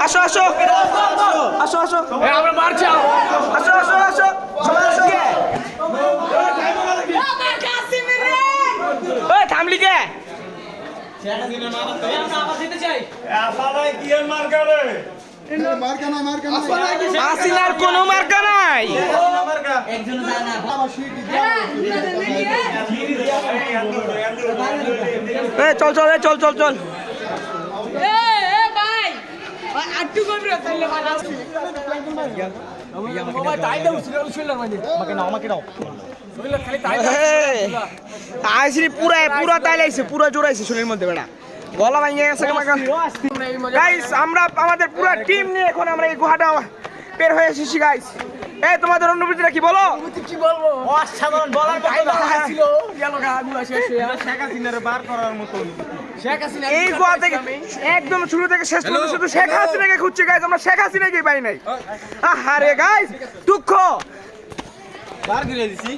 আসো আসো আসো আসো আমরা মারছি আসো আসো আসো থামলি কে আসিনার কোনো মার্কা নাই চল চল চল চল চল পুরা পুরা তাইলাইছে পুরা জোড়াইছে শরীরের মধ্যে বেড়া গলা ভাঙিয়ে গেছে গাইস আমরা আমাদের পুরো টিম নিয়ে এখন আমরা এই গুহাটা বের হয়ে এসেছি গাইস এই তোমাদের অনুভূতিটা কি বলো কি বলবো অসাধারণ বলার কথা ছিল গেল গাগু আসে শেখ হাসিনারে বার করার মতো শেখ হাসিনা এই গুহা থেকে একদম শুরু থেকে শেষ পর্যন্ত শুধু শেখ হাসিনাকে খুঁজছি গাইস আমরা শেখ হাসিনাকে পাই নাই আরে গাইস দুঃখ বার করে দিছি